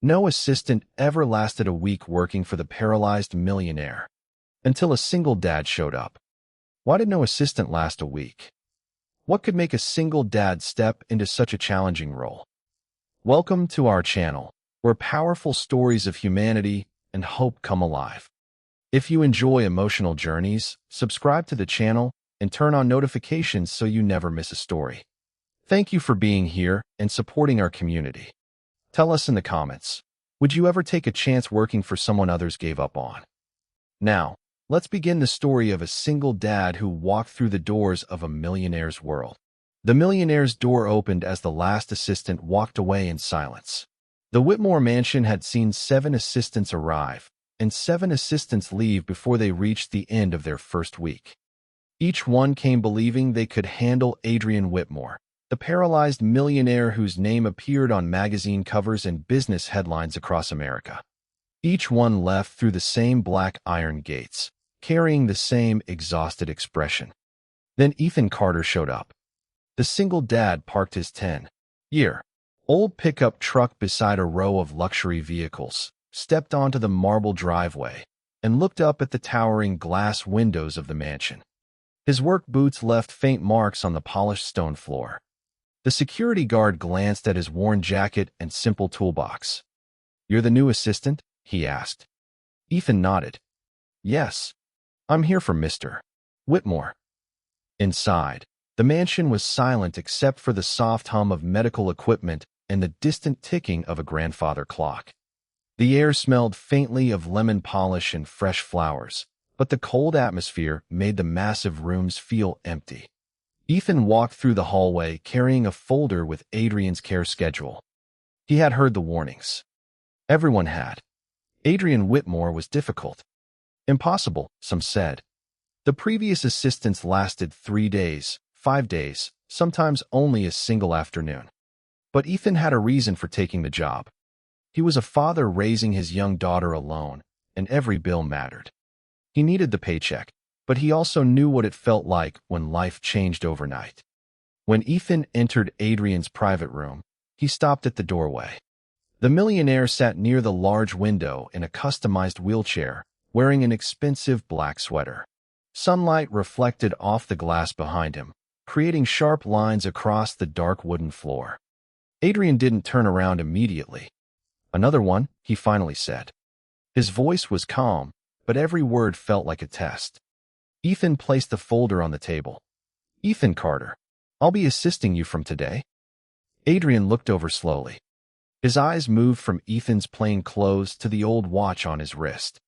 No assistant ever lasted a week working for the paralyzed millionaire, until a single dad showed up. Why did no assistant last a week? What could make a single dad step into such a challenging role? Welcome to our channel, where powerful stories of humanity and hope come alive. If you enjoy emotional journeys, subscribe to the channel and turn on notifications so you never miss a story. Thank you for being here and supporting our community. Tell us in the comments, would you ever take a chance working for someone others gave up on? Now, let's begin the story of a single dad who walked through the doors of a millionaire's world. The millionaire's door opened as the last assistant walked away in silence. The Whitmore mansion had seen 7 assistants arrive and 7 assistants leave before they reached the end of their first week. Each one came believing they could handle Adrian Whitmore, the paralyzed millionaire whose name appeared on magazine covers and business headlines across America. Each one left through the same black iron gates, carrying the same exhausted expression. Then Ethan Carter showed up. The single dad parked his 10-year-old pickup truck beside a row of luxury vehicles, stepped onto the marble driveway, and looked up at the towering glass windows of the mansion. His work boots left faint marks on the polished stone floor. The security guard glanced at his worn jacket and simple toolbox. "You're the new assistant?" he asked. Ethan nodded. "Yes. I'm here for Mr. Whitmore." Inside, the mansion was silent except for the soft hum of medical equipment and the distant ticking of a grandfather clock. The air smelled faintly of lemon polish and fresh flowers, but the cold atmosphere made the massive rooms feel empty. Ethan walked through the hallway carrying a folder with Adrian's care schedule. He had heard the warnings. Everyone had. Adrian Whitmore was difficult. Impossible, some said. The previous assistants lasted 3 days, 5 days, sometimes only a single afternoon. But Ethan had a reason for taking the job. He was a father raising his young daughter alone, and every bill mattered. He needed the paycheck, but he also knew what it felt like when life changed overnight. When Ethan entered Adrian's private room, he stopped at the doorway. The millionaire sat near the large window in a customized wheelchair, wearing an expensive black sweater. Sunlight reflected off the glass behind him, creating sharp lines across the dark wooden floor. Adrian didn't turn around immediately. "Another one," he finally said. His voice was calm, but every word felt like a test. Ethan placed the folder on the table. "Ethan Carter, I'll be assisting you from today." Adrian looked over slowly. His eyes moved from Ethan's plain clothes to the old watch on his wrist.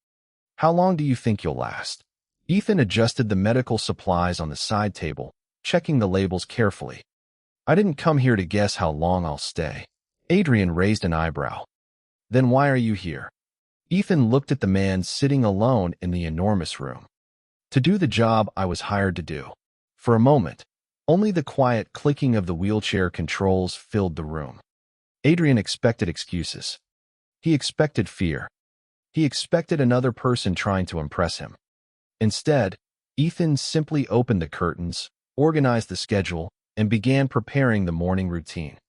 "How long do you think you'll last?" Ethan adjusted the medical supplies on the side table, checking the labels carefully. "I didn't come here to guess how long I'll stay." Adrian raised an eyebrow. "Then why are you here?" Ethan looked at the man sitting alone in the enormous room. "To do the job I was hired to do." For a moment, only the quiet clicking of the wheelchair controls filled the room. Adrian expected excuses. He expected fear. He expected another person trying to impress him. Instead, Ethan simply opened the curtains, organized the schedule, and began preparing the morning routine.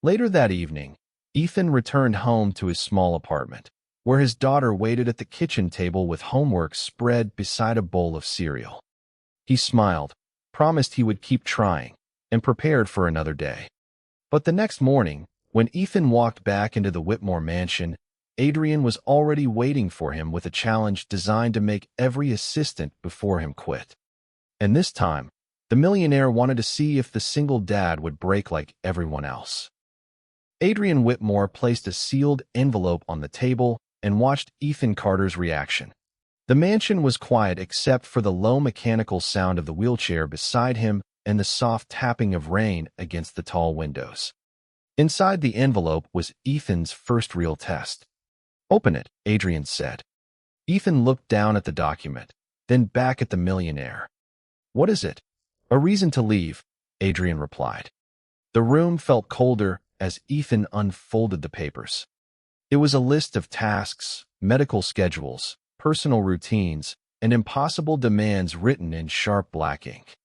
Later that evening, Ethan returned home to his small apartment, where his daughter waited at the kitchen table with homework spread beside a bowl of cereal. He smiled, promised he would keep trying, and prepared for another day. But the next morning, when Ethan walked back into the Whitmore mansion, Adrian was already waiting for him with a challenge designed to make every assistant before him quit. And this time, the millionaire wanted to see if the single dad would break like everyone else. Adrian Whitmore placed a sealed envelope on the table and watched Ethan Carter's reaction. The mansion was quiet except for the low mechanical sound of the wheelchair beside him and the soft tapping of rain against the tall windows. Inside the envelope was Ethan's first real test. "Open it," Adrian said. Ethan looked down at the document, then back at the millionaire. "What is it?" "A reason to leave," Adrian replied. The room felt colder as Ethan unfolded the papers. It was a list of tasks, medical schedules, personal routines, and impossible demands written in sharp black ink.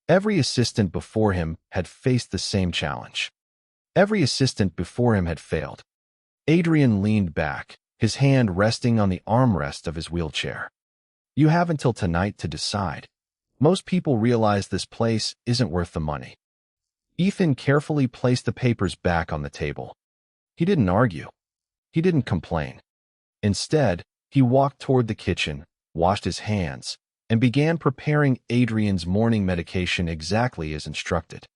Every assistant before him had faced the same challenge. Every assistant before him had failed. Adrian leaned back, his hand resting on the armrest of his wheelchair. You have until tonight to decide. Most people realize this place isn't worth the money. Ethan carefully placed the papers back on the table. He didn't argue. He didn't complain. Instead, he walked toward the kitchen, washed his hands, and began preparing Adrian's morning medication exactly as instructed.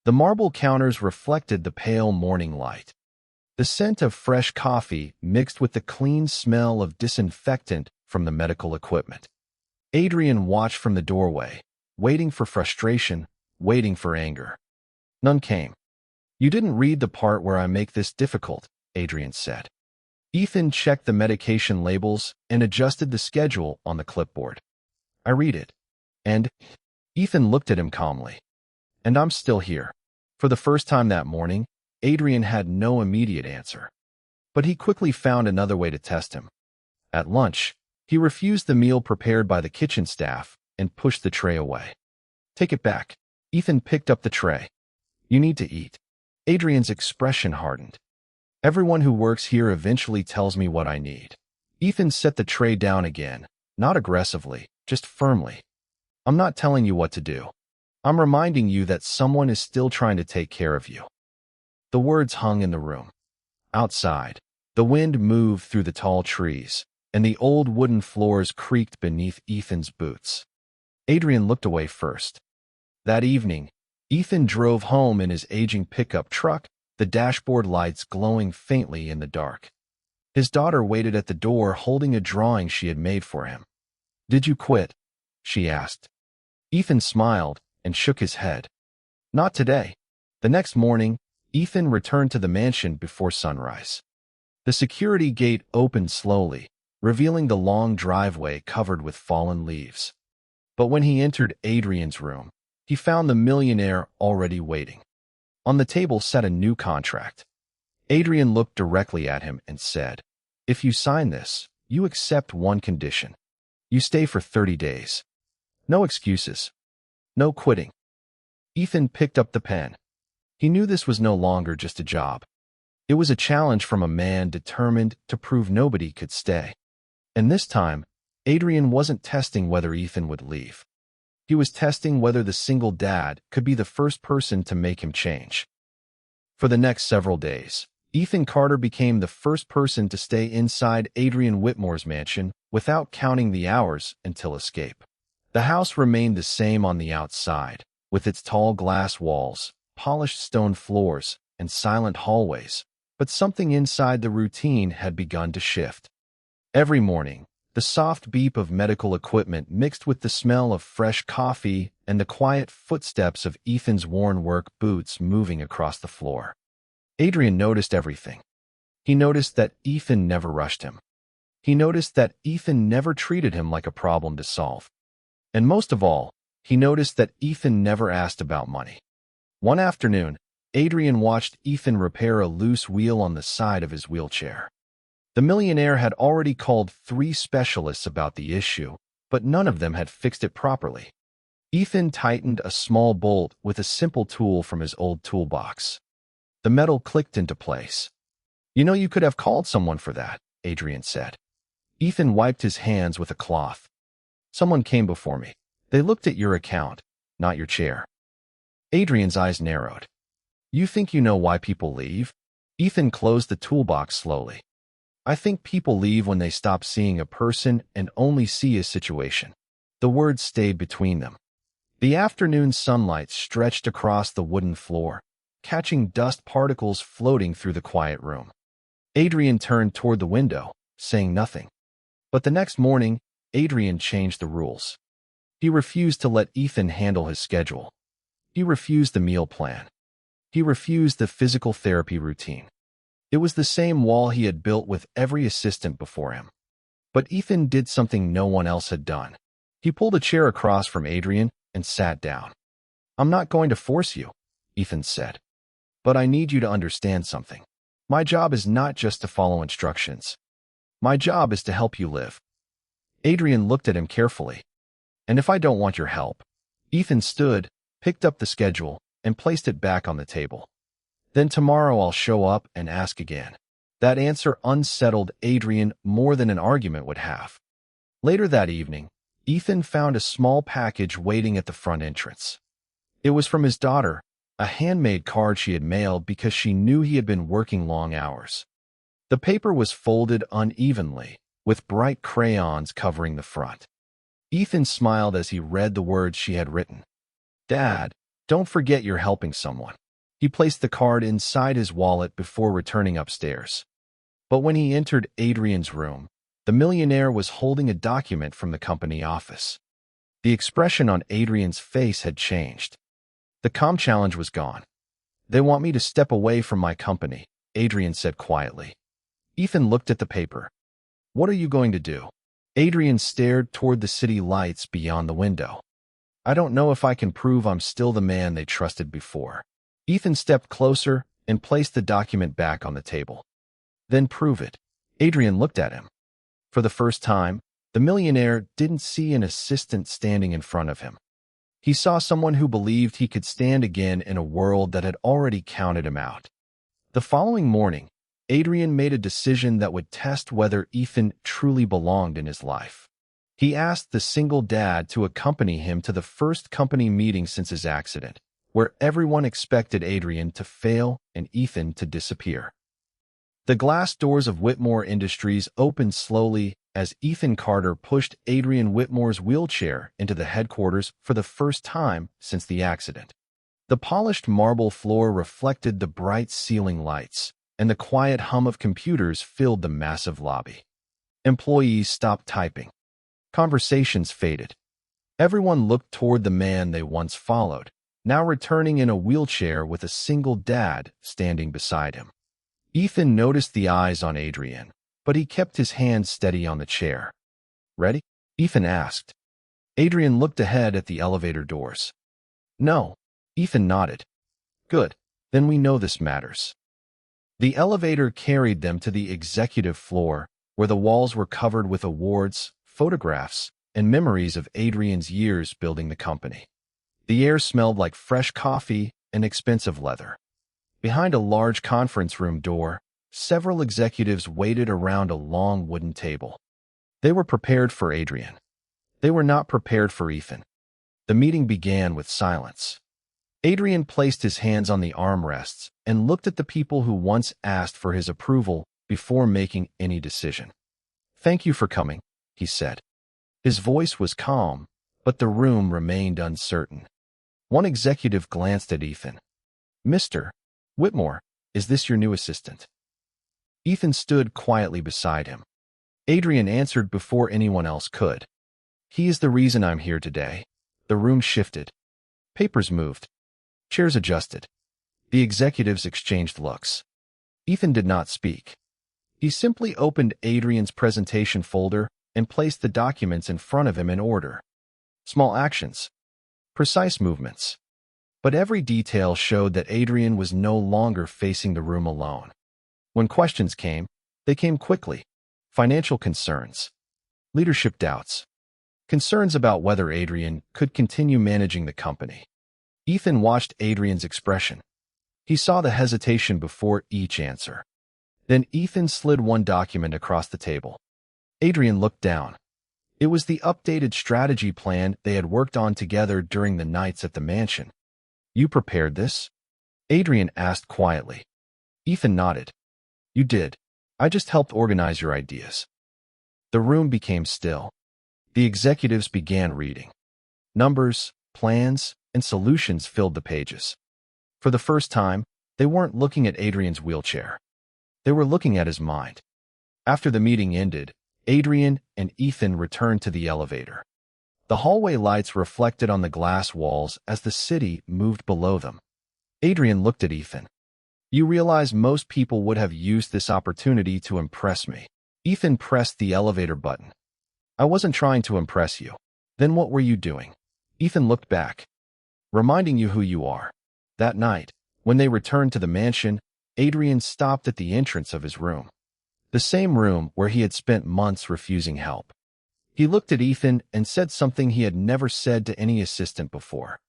The marble counters reflected the pale morning light. The scent of fresh coffee mixed with the clean smell of disinfectant from the medical equipment. Adrian watched from the doorway, waiting for frustration, waiting for anger. None came. You didn't read the part where I make this difficult, Adrian said. Ethan checked the medication labels and adjusted the schedule on the clipboard. I read it. And Ethan looked at him calmly. And I'm still here. For the first time that morning, Adrian had no immediate answer. But he quickly found another way to test him. At lunch, he refused the meal prepared by the kitchen staff and pushed the tray away. Take it back. Ethan picked up the tray. You need to eat. Adrian's expression hardened. Everyone who works here eventually tells me what I need. Ethan set the tray down again, not aggressively, just firmly. I'm not telling you what to do. I'm reminding you that someone is still trying to take care of you. The words hung in the room. Outside, the wind moved through the tall trees, and the old wooden floors creaked beneath Ethan's boots. Adrian looked away first. That evening, Ethan drove home in his aging pickup truck, the dashboard lights glowing faintly in the dark. His daughter waited at the door holding a drawing she had made for him. Did you quit? She asked. Ethan smiled and shook his head. Not today. The next morning, Ethan returned to the mansion before sunrise. The security gate opened slowly, revealing the long driveway covered with fallen leaves. But when he entered Adrian's room, he found the millionaire already waiting. On the table sat a new contract. Adrian looked directly at him and said, If you sign this, you accept one condition. You stay for 30 days. No excuses. No quitting. Ethan picked up the pen. He knew this was no longer just a job. It was a challenge from a man determined to prove nobody could stay. And this time, Adrian wasn't testing whether Ethan would leave. He was testing whether the single dad could be the first person to make him change. For the next several days, Ethan Carter became the first person to stay inside Adrian Whitmore's mansion without counting the hours until escape. The house remained the same on the outside, with its tall glass walls, polished stone floors, and silent hallways, but something inside the routine had begun to shift. Every morning, the soft beep of medical equipment mixed with the smell of fresh coffee and the quiet footsteps of Ethan's worn work boots moving across the floor. Adrian noticed everything. He noticed that Ethan never rushed him. He noticed that Ethan never treated him like a problem to solve. And most of all, he noticed that Ethan never asked about money. One afternoon, Adrian watched Ethan repair a loose wheel on the side of his wheelchair. The millionaire had already called 3 specialists about the issue, but none of them had fixed it properly. Ethan tightened a small bolt with a simple tool from his old toolbox. The metal clicked into place. You know, you could have called someone for that, Adrian said. Ethan wiped his hands with a cloth. Someone came before me. They looked at your account, not your chair. Adrian's eyes narrowed. You think you know why people leave? Ethan closed the toolbox slowly. I think people leave when they stop seeing a person and only see a situation. The words stayed between them. The afternoon sunlight stretched across the wooden floor, catching dust particles floating through the quiet room. Adrian turned toward the window, saying nothing. But the next morning, Adrian changed the rules. He refused to let Ethan handle his schedule. He refused the meal plan. He refused the physical therapy routine. It was the same wall he had built with every assistant before him. But Ethan did something no one else had done. He pulled a chair across from Adrian and sat down. I'm not going to force you, Ethan said. But I need you to understand something. My job is not just to follow instructions. My job is to help you live. Adrian looked at him carefully. And if I don't want your help? Ethan stood, picked up the schedule, and placed it back on the table. Then tomorrow I'll show up and ask again. That answer unsettled Adrian more than an argument would have. Later that evening, Ethan found a small package waiting at the front entrance. It was from his daughter, a handmade card she had mailed because she knew he had been working long hours. The paper was folded unevenly, with bright crayons covering the front. Ethan smiled as he read the words she had written. "Dad, don't forget you're helping someone." He placed the card inside his wallet before returning upstairs. But when he entered Adrian's room, the millionaire was holding a document from the company office. The expression on Adrian's face had changed. The calm challenge was gone. "They want me to step away from my company," Adrian said quietly. Ethan looked at the paper. "What are you going to do?" Adrian stared toward the city lights beyond the window. "I don't know if I can prove I'm still the man they trusted before." Ethan stepped closer and placed the document back on the table. "Then prove it." Adrian looked at him. For the first time, the millionaire didn't see an assistant standing in front of him. He saw someone who believed he could stand again in a world that had already counted him out. The following morning, Adrian made a decision that would test whether Ethan truly belonged in his life. He asked the single dad to accompany him to the first company meeting since his accident, where everyone expected Adrian to fail and Ethan to disappear. The glass doors of Whitmore Industries opened slowly as Ethan Carter pushed Adrian Whitmore's wheelchair into the headquarters for the first time since the accident. The polished marble floor reflected the bright ceiling lights, and the quiet hum of computers filled the massive lobby. Employees stopped typing. Conversations faded. Everyone looked toward the man they once followed, now returning in a wheelchair with a single dad standing beside him. Ethan noticed the eyes on Adrian, but he kept his hand steady on the chair. "Ready?" Ethan asked. Adrian looked ahead at the elevator doors. "No." Ethan nodded. "Good. Then we know this matters." The elevator carried them to the executive floor, where the walls were covered with awards, photographs, and memories of Adrian's years building the company. The air smelled like fresh coffee and expensive leather. Behind a large conference room door, several executives waited around a long wooden table. They were prepared for Adrian. They were not prepared for Ethan. The meeting began with silence. Adrian placed his hands on the armrests and looked at the people who once asked for his approval before making any decision. "Thank you for coming," he said. His voice was calm, but the room remained uncertain. One executive glanced at Ethan. "Mr. Whitmore, is this your new assistant?" Ethan stood quietly beside him. Adrian answered before anyone else could. "He is the reason I'm here today." The room shifted. Papers moved. Chairs adjusted. The executives exchanged looks. Ethan did not speak. He simply opened Adrian's presentation folder and placed the documents in front of him in order. Small actions. Precise movements. But every detail showed that Adrian was no longer facing the room alone. When questions came, they came quickly. Financial concerns. Leadership doubts. Concerns about whether Adrian could continue managing the company. Ethan watched Adrian's expression. He saw the hesitation before each answer. Then Ethan slid one document across the table. Adrian looked down. It was the updated strategy plan they had worked on together during the nights at the mansion. "You prepared this?" Adrian asked quietly. Ethan nodded. "You did. I just helped organize your ideas." The room became still. The executives began reading. Numbers, plans, and solutions filled the pages. For the first time, they weren't looking at Adrian's wheelchair. They were looking at his mind. After the meeting ended, Adrian and Ethan returned to the elevator. The hallway lights reflected on the glass walls as the city moved below them. Adrian looked at Ethan. "You realize most people would have used this opportunity to impress me." Ethan pressed the elevator button. "I wasn't trying to impress you." "Then what were you doing?" Ethan looked back. "Reminding you who you are." That night, when they returned to the mansion, Adrian stopped at the entrance of his room. The same room where he had spent months refusing help. He looked at Ethan and said something he had never said to any assistant before.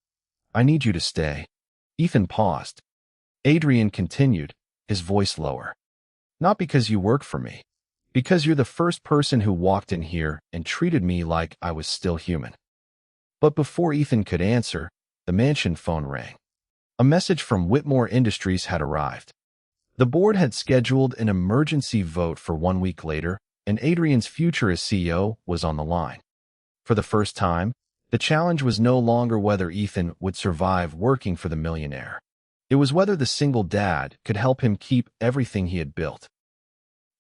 "I need you to stay." Ethan paused. Adrian continued, his voice lower. Not because you work for me. Because you're the first person who walked in here and treated me like I was still human. But before Ethan could answer, the mansion phone rang. A message from Whitmore Industries had arrived. The board had scheduled an emergency vote for 1 week later, and Adrian's future as CEO was on the line. For the first time, the challenge was no longer whether Ethan would survive working for the millionaire. It was whether the single dad could help him keep everything he had built.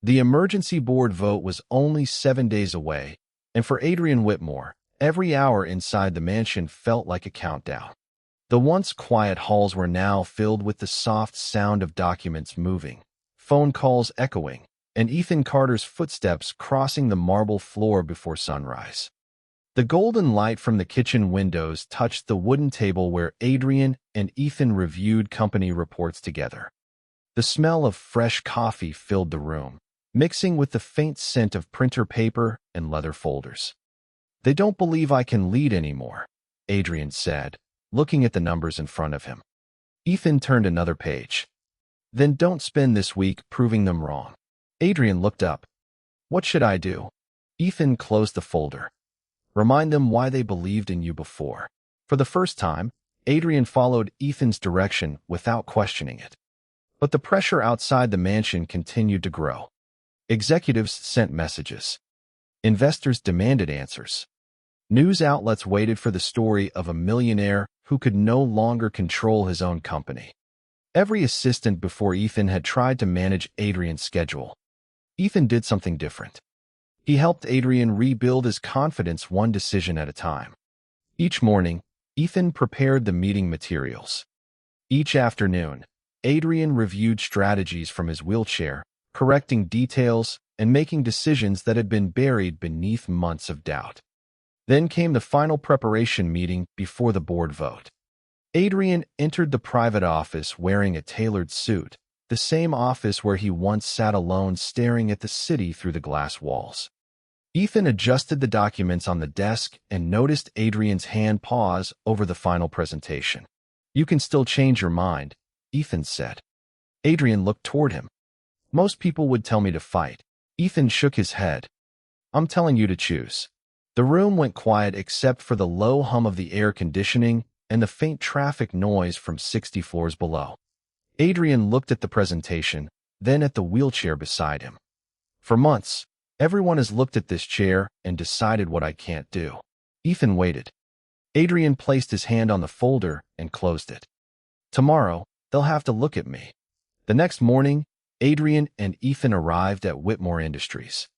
The emergency board vote was only 7 days away, and for Adrian Whitmore, every hour inside the mansion felt like a countdown. The once quiet halls were now filled with the soft sound of documents moving, phone calls echoing, and Ethan Carter's footsteps crossing the marble floor before sunrise. The golden light from the kitchen windows touched the wooden table where Adrian and Ethan reviewed company reports together. The smell of fresh coffee filled the room, mixing with the faint scent of printer paper and leather folders. "They don't believe I can lead anymore," Adrian said, looking at the numbers in front of him. Ethan turned another page. "Then don't spend this week proving them wrong." Adrian looked up. "What should I do?" Ethan closed the folder. "Remind them why they believed in you before." For the first time, Adrian followed Ethan's direction without questioning it. But the pressure outside the mansion continued to grow. Executives sent messages. Investors demanded answers. News outlets waited for the story of a millionaire who could no longer control his own company. Every assistant before Ethan had tried to manage Adrian's schedule. Ethan did something different. He helped Adrian rebuild his confidence one decision at a time. Each morning, Ethan prepared the meeting materials. Each afternoon, Adrian reviewed strategies from his wheelchair, correcting details and making decisions that had been buried beneath months of doubt. Then came the final preparation meeting before the board vote. Adrian entered the private office wearing a tailored suit, the same office where he once sat alone staring at the city through the glass walls. Ethan adjusted the documents on the desk and noticed Adrian's hand pause over the final presentation. "You can still change your mind," Ethan said. Adrian looked toward him. "Most people would tell me to fight." Ethan shook his head. "I'm telling you to choose." The room went quiet except for the low hum of the air conditioning and the faint traffic noise from 60 floors below. Adrian looked at the presentation, then at the wheelchair beside him. "For months, everyone has looked at this chair and decided what I can't do." Ethan waited. Adrian placed his hand on the folder and closed it. "Tomorrow, they'll have to look at me." The next morning, Adrian and Ethan arrived at Whitmore Industries.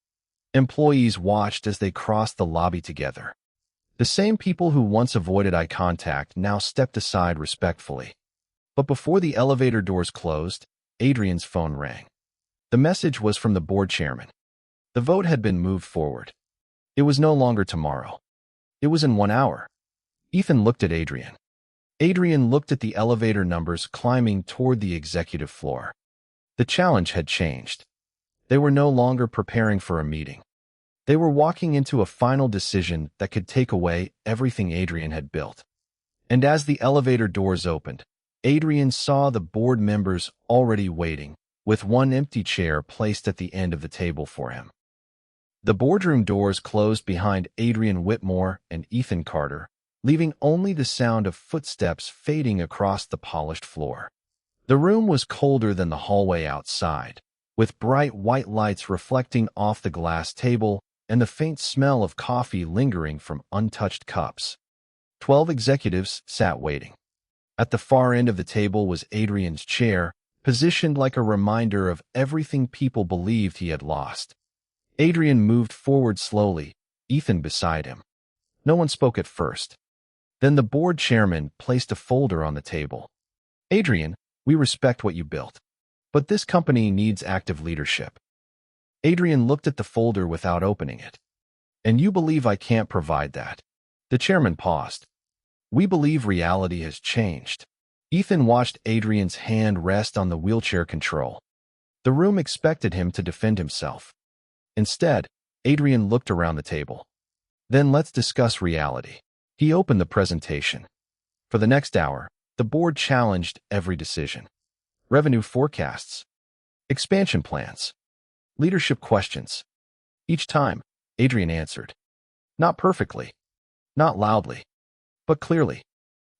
Employees watched as they crossed the lobby together. The same people who once avoided eye contact now stepped aside respectfully. But before the elevator doors closed, Adrian's phone rang. The message was from the board chairman. The vote had been moved forward. It was no longer tomorrow. It was in 1 hour. Ethan looked at Adrian. Adrian looked at the elevator numbers climbing toward the executive floor. The challenge had changed. They were no longer preparing for a meeting. They were walking into a final decision that could take away everything Adrian had built. And as the elevator doors opened, Adrian saw the board members already waiting, with one empty chair placed at the end of the table for him. The boardroom doors closed behind Adrian Whitmore and Ethan Carter, leaving only the sound of footsteps fading across the polished floor. The room was colder than the hallway outside, with bright white lights reflecting off the glass table and the faint smell of coffee lingering from untouched cups. 12 executives sat waiting. At the far end of the table was Adrian's chair, positioned like a reminder of everything people believed he had lost. Adrian moved forward slowly, Ethan beside him. No one spoke at first. Then the board chairman placed a folder on the table. "Adrian, we respect what you built. But this company needs active leadership." Adrian looked at the folder without opening it. "And you believe I can't provide that?" The chairman paused. "We believe reality has changed." Ethan watched Adrian's hand rest on the wheelchair control. The room expected him to defend himself. Instead, Adrian looked around the table. "Then let's discuss reality." He opened the presentation. For the next hour, the board challenged every decision. Revenue forecasts, Expansion plans. Leadership questions. Each time, Adrian answered. Not perfectly, not loudly, but clearly.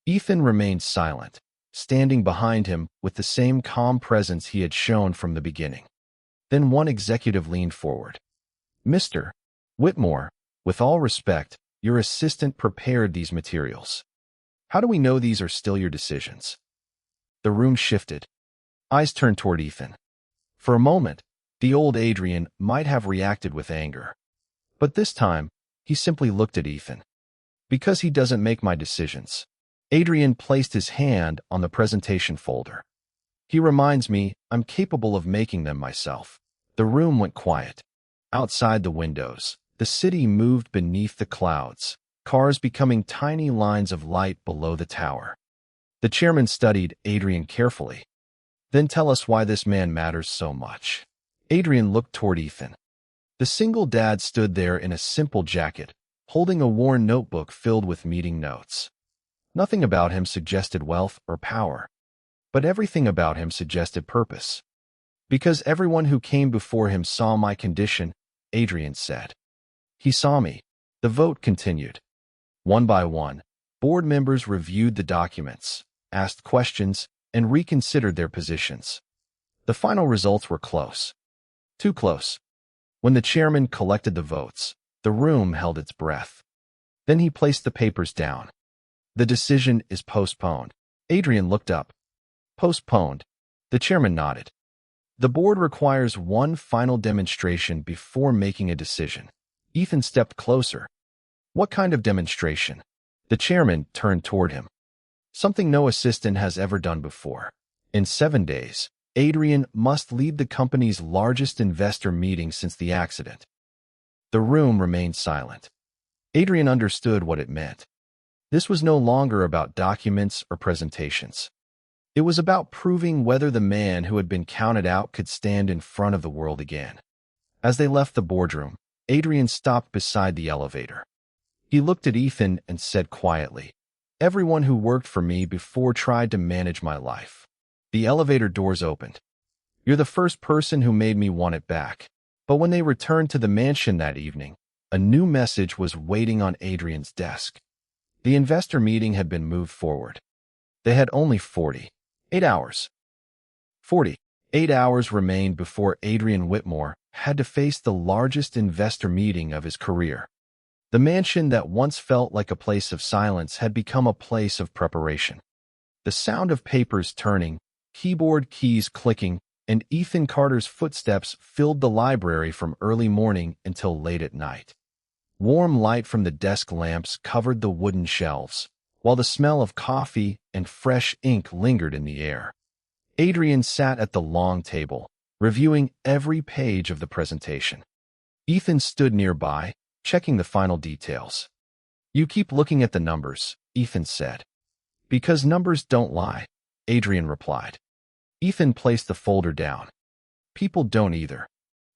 Ethan remained silent, standing behind him with the same calm presence he had shown from the beginning. Then one executive leaned forward. Mr. Whitmore, with all respect, your assistant prepared these materials. How do we know these are still your decisions? The room shifted. Eyes turned toward Ethan. For a moment, the old Adrian might have reacted with anger. But this time, he simply looked at Ethan. Because he doesn't make my decisions. Adrian placed his hand on the presentation folder. He reminds me I'm capable of making them myself. The room went quiet. Outside the windows, the city moved beneath the clouds, cars becoming tiny lines of light below the tower. The chairman studied Adrian carefully. Then tell us why this man matters so much. Adrian looked toward Ethan. The single dad stood there in a simple jacket, holding a worn notebook filled with meeting notes. Nothing about him suggested wealth or power, but everything about him suggested purpose. Because everyone who came before him saw my condition, Adrian said. He saw me. The vote continued. One by one, board members reviewed the documents, asked questions, and reconsidered their positions. The final results were close. Too close. When the chairman collected the votes, the room held its breath. Then he placed the papers down. The decision is postponed. Adrian looked up. Postponed. The chairman nodded. The board requires one final demonstration before making a decision. Ethan stepped closer. What kind of demonstration? The chairman turned toward him. Something no assistant has ever done before. In 7 days, Adrian must lead the company's largest investor meeting since the accident. The room remained silent. Adrian understood what it meant. This was no longer about documents or presentations. It was about proving whether the man who had been counted out could stand in front of the world again. As they left the boardroom, Adrian stopped beside the elevator. He looked at Ethan and said quietly, "Everyone who worked for me before tried to manage my life." The elevator doors opened. "You're the first person who made me want it back." But when they returned to the mansion that evening, a new message was waiting on Adrian's desk. The investor meeting had been moved forward. They had only 48 hours. 48 hours remained before Adrian Whitmore had to face the largest investor meeting of his career. The mansion that once felt like a place of silence had become a place of preparation. The sound of papers turning, keyboard keys clicking, and Ethan Carter's footsteps filled the library from early morning until late at night. Warm light from the desk lamps covered the wooden shelves, while the smell of coffee and fresh ink lingered in the air. Adrian sat at the long table, reviewing every page of the presentation. Ethan stood nearby, checking the final details. "You keep looking at the numbers," Ethan said. "Because numbers don't lie," Adrian replied. Ethan placed the folder down. "People don't either.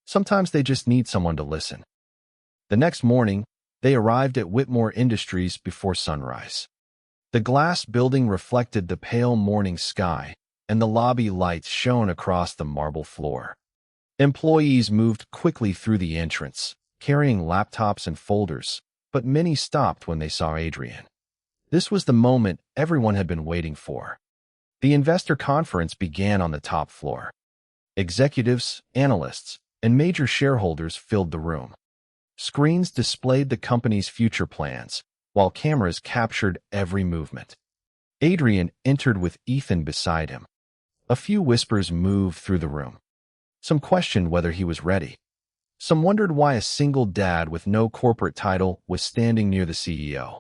Sometimes they just need someone to listen." The next morning, they arrived at Whitmore Industries before sunrise. The glass building reflected the pale morning sky, and the lobby lights shone across the marble floor. Employees moved quickly through the entrance, carrying laptops and folders, but many stopped when they saw Adrian. This was the moment everyone had been waiting for. The investor conference began on the top floor. Executives, analysts, and major shareholders filled the room. Screens displayed the company's future plans, while cameras captured every movement. Adrian entered with Ethan beside him. A few whispers moved through the room. Some questioned whether he was ready. Some wondered why a single dad with no corporate title was standing near the CEO.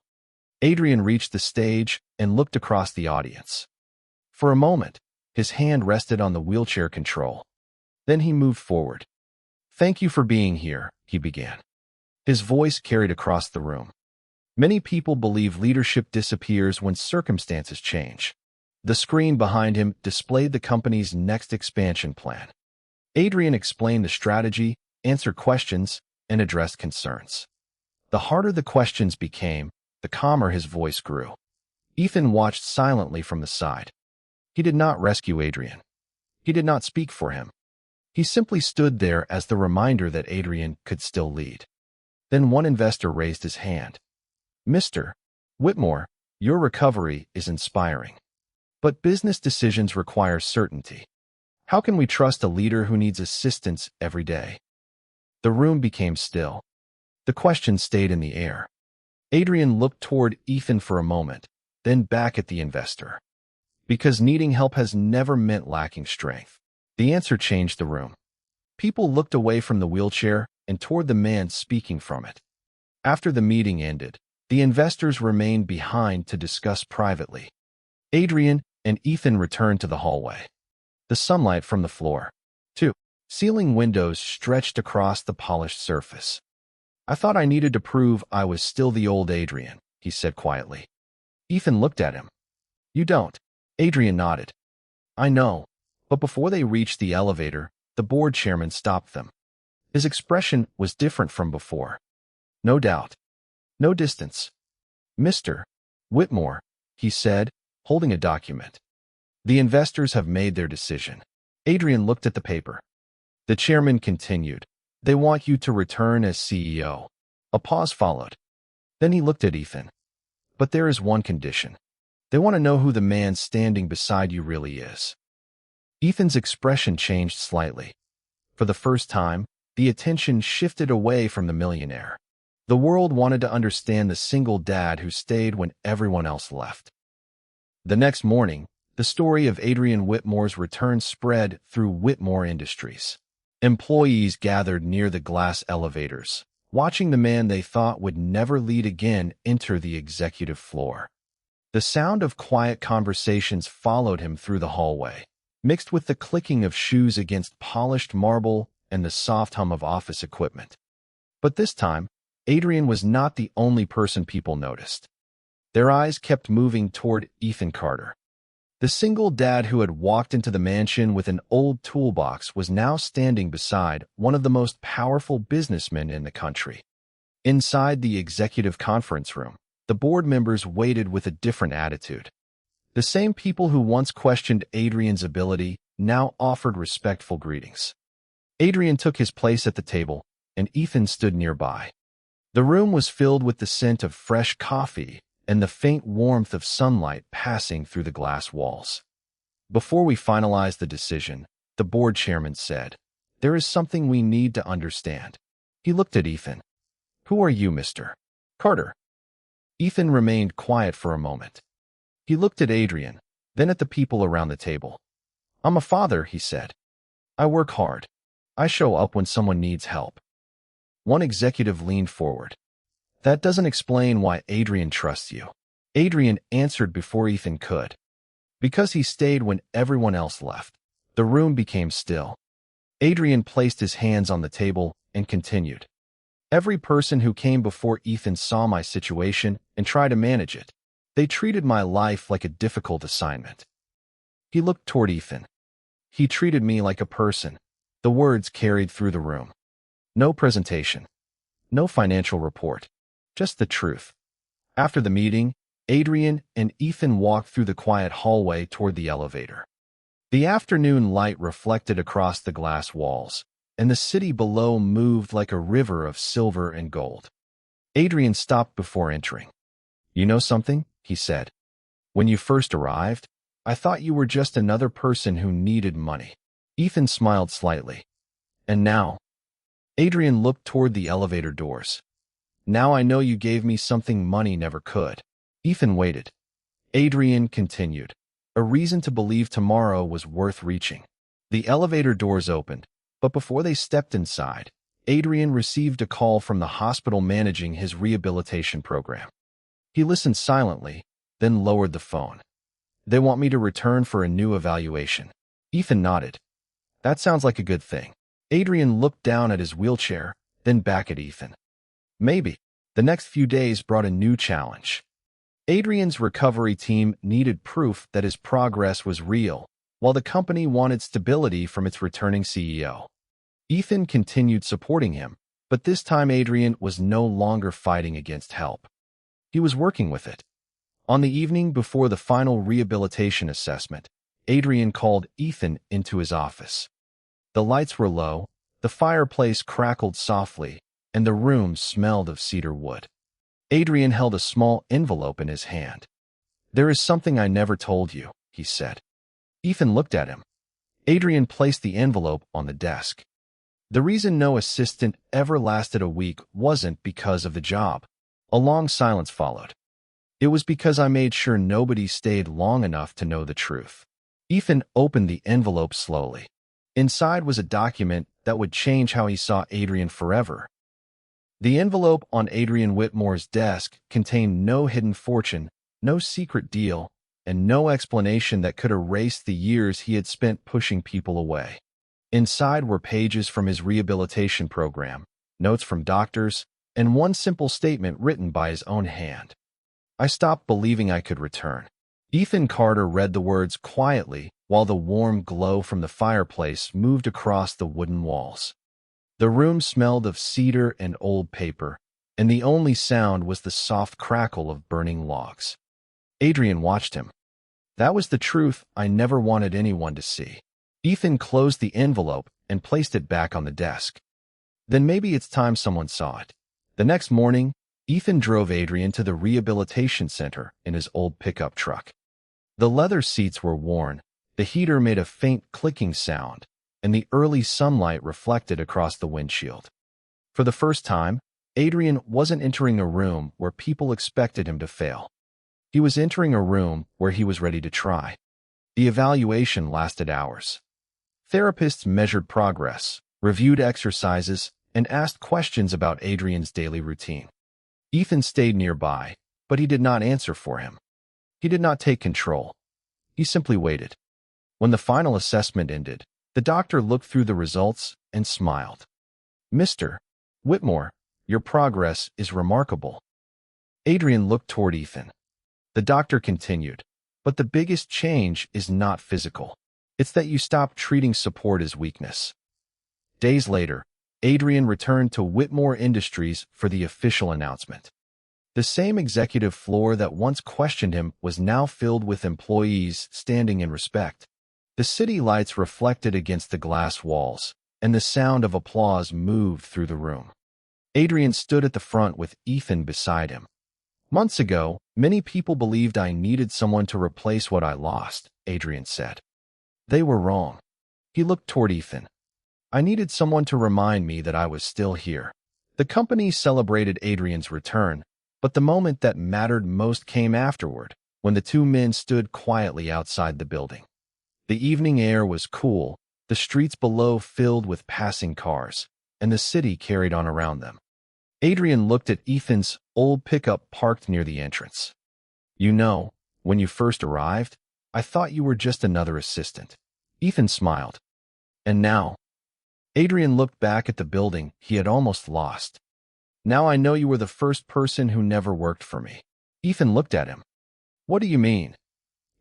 Adrian reached the stage and looked across the audience. For a moment, his hand rested on the wheelchair control. Then he moved forward. "Thank you for being here," he began. His voice carried across the room. Many people believe leadership disappears when circumstances change. The screen behind him displayed the company's next expansion plan. Adrian explained the strategy, answered questions, and addressed concerns. The harder the questions became, the calmer his voice grew. Ethan watched silently from the side. He did not rescue Adrian. He did not speak for him. He simply stood there as the reminder that Adrian could still lead. Then one investor raised his hand. "Mr. Whitmore, your recovery is inspiring. But business decisions require certainty. How can we trust a leader who needs assistance every day?" The room became still. The question stayed in the air. Adrian looked toward Ethan for a moment, then back at the investor. Because needing help has never meant lacking strength. The answer changed the room. People looked away from the wheelchair and toward the man speaking from it. After the meeting ended, the investors remained behind to discuss privately. Adrian and Ethan returned to the hallway. The sunlight from the floor, too. Ceiling windows stretched across the polished surface. "I thought I needed to prove I was still the old Adrian," he said quietly. Ethan looked at him. "You don't." Adrian nodded. "I know." But before they reached the elevator, the board chairman stopped them. His expression was different from before. No doubt. No distance. "Mr. Whitmore," he said, holding a document. "The investors have made their decision." Adrian looked at the paper. The chairman continued. "They want you to return as CEO." A pause followed. Then he looked at Ethan. "But there is one condition. They want to know who the man standing beside you really is." Ethan's expression changed slightly. For the first time, the attention shifted away from the millionaire. The world wanted to understand the single dad who stayed when everyone else left. The next morning, the story of Adrian Whitmore's return spread through Whitmore Industries. Employees gathered near the glass elevators, watching the man they thought would never lead again enter the executive floor. The sound of quiet conversations followed him through the hallway, mixed with the clicking of shoes against polished marble and the soft hum of office equipment. But this time, Adrian was not the only person people noticed. Their eyes kept moving toward Ethan Carter. The single dad who had walked into the mansion with an old toolbox was now standing beside one of the most powerful businessmen in the country. Inside the executive conference room, the board members waited with a different attitude. The same people who once questioned Adrian's ability now offered respectful greetings. Adrian took his place at the table, and Ethan stood nearby. The room was filled with the scent of fresh coffee and the faint warmth of sunlight passing through the glass walls. "Before we finalize the decision," the board chairman said, "there is something we need to understand." He looked at Ethan. "Who are you, Mr. Carter?" Ethan remained quiet for a moment. He looked at Adrian, then at the people around the table. "I'm a father," he said. "I work hard. I show up when someone needs help." One executive leaned forward. "That doesn't explain why Adrian trusts you." Adrian answered before Ethan could. "Because he stayed when everyone else left." The room became still. Adrian placed his hands on the table and continued. "Every person who came before Ethan saw my situation and tried to manage it. They treated my life like a difficult assignment." He looked toward Ethan. "He treated me like a person." The words carried through the room. No presentation. No financial report. Just the truth. After the meeting, Adrian and Ethan walked through the quiet hallway toward the elevator. The afternoon light reflected across the glass walls, and the city below moved like a river of silver and gold. Adrian stopped before entering. "You know something?" he said. "When you first arrived, I thought you were just another person who needed money." Ethan smiled slightly. "And now?" Adrian looked toward the elevator doors. "Now I know you gave me something money never could." Ethan waited. Adrian continued. "A reason to believe tomorrow was worth reaching." The elevator doors opened, but before they stepped inside, Adrian received a call from the hospital managing his rehabilitation program. He listened silently, then lowered the phone. "They want me to return for a new evaluation." Ethan nodded. "That sounds like a good thing." Adrian looked down at his wheelchair, then back at Ethan. Maybe. The next few days brought a new challenge. Adrian's recovery team needed proof that his progress was real, while the company wanted stability from its returning CEO. Ethan continued supporting him, but this time Adrian was no longer fighting against help. He was working with it. On the evening before the final rehabilitation assessment, Adrian called Ethan into his office. The lights were low, the fireplace crackled softly, and the room smelled of cedar wood. Adrian held a small envelope in his hand. "There is something I never told you," he said. Ethan looked at him. Adrian placed the envelope on the desk. "The reason no assistant ever lasted a week wasn't because of the job." A long silence followed. "It was because I made sure nobody stayed long enough to know the truth." Ethan opened the envelope slowly. Inside was a document that would change how he saw Adrian forever. The envelope on Adrian Whitmore's desk contained no hidden fortune, no secret deal, and no explanation that could erase the years he had spent pushing people away. Inside were pages from his rehabilitation program, notes from doctors, and one simple statement written by his own hand. "I stopped believing I could return." Ethan Carter read the words quietly while the warm glow from the fireplace moved across the wooden walls. The room smelled of cedar and old paper, and the only sound was the soft crackle of burning logs. Adrian watched him. "That was the truth I never wanted anyone to see." Ethan closed the envelope and placed it back on the desk. "Then maybe it's time someone saw it." The next morning, Ethan drove Adrian to the rehabilitation center in his old pickup truck. The leather seats were worn, the heater made a faint clicking sound, and the early sunlight reflected across the windshield. For the first time, Adrian wasn't entering a room where people expected him to fail. He was entering a room where he was ready to try. The evaluation lasted hours. Therapists measured progress, reviewed exercises, and asked questions about Adrian's daily routine. Ethan stayed nearby, but he did not answer for him. He did not take control. He simply waited. When the final assessment ended, the doctor looked through the results and smiled. "Mr. Whitmore, your progress is remarkable." Adrian looked toward Ethan. The doctor continued, "But the biggest change is not physical. It's that you stop treating support as weakness." Days later, Adrian returned to Whitmore Industries for the official announcement. The same executive floor that once questioned him was now filled with employees standing in respect. The city lights reflected against the glass walls, and the sound of applause moved through the room. Adrian stood at the front with Ethan beside him. "Months ago, many people believed I needed someone to replace what I lost," Adrian said. "They were wrong." He looked toward Ethan. "I needed someone to remind me that I was still here." The company celebrated Adrian's return, but the moment that mattered most came afterward, when the two men stood quietly outside the building. The evening air was cool, the streets below filled with passing cars, and the city carried on around them. Adrian looked at Ethan's old pickup parked near the entrance. "You know, when you first arrived, I thought you were just another assistant." Ethan smiled. "And now?" Adrian looked back at the building he had almost lost. "Now I know you were the first person who never worked for me." Ethan looked at him. "What do you mean?"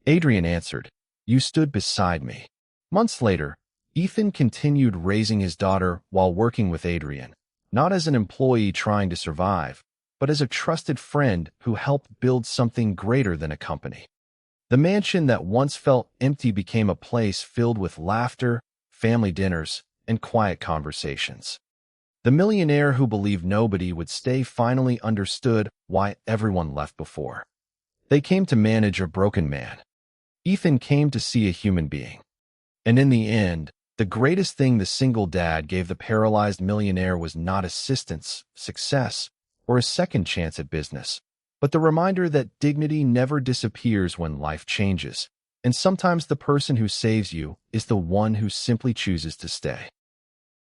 Adrian answered, "You stood beside me." Months later, Ethan continued raising his daughter while working with Adrian, not as an employee trying to survive, but as a trusted friend who helped build something greater than a company. The mansion that once felt empty became a place filled with laughter, family dinners, and quiet conversations. The millionaire who believed nobody would stay finally understood why everyone left before. They came to manage a broken man. Ethan came to see a human being. And in the end, the greatest thing the single dad gave the paralyzed millionaire was not assistance, success, or a second chance at business, but the reminder that dignity never disappears when life changes, and sometimes the person who saves you is the one who simply chooses to stay.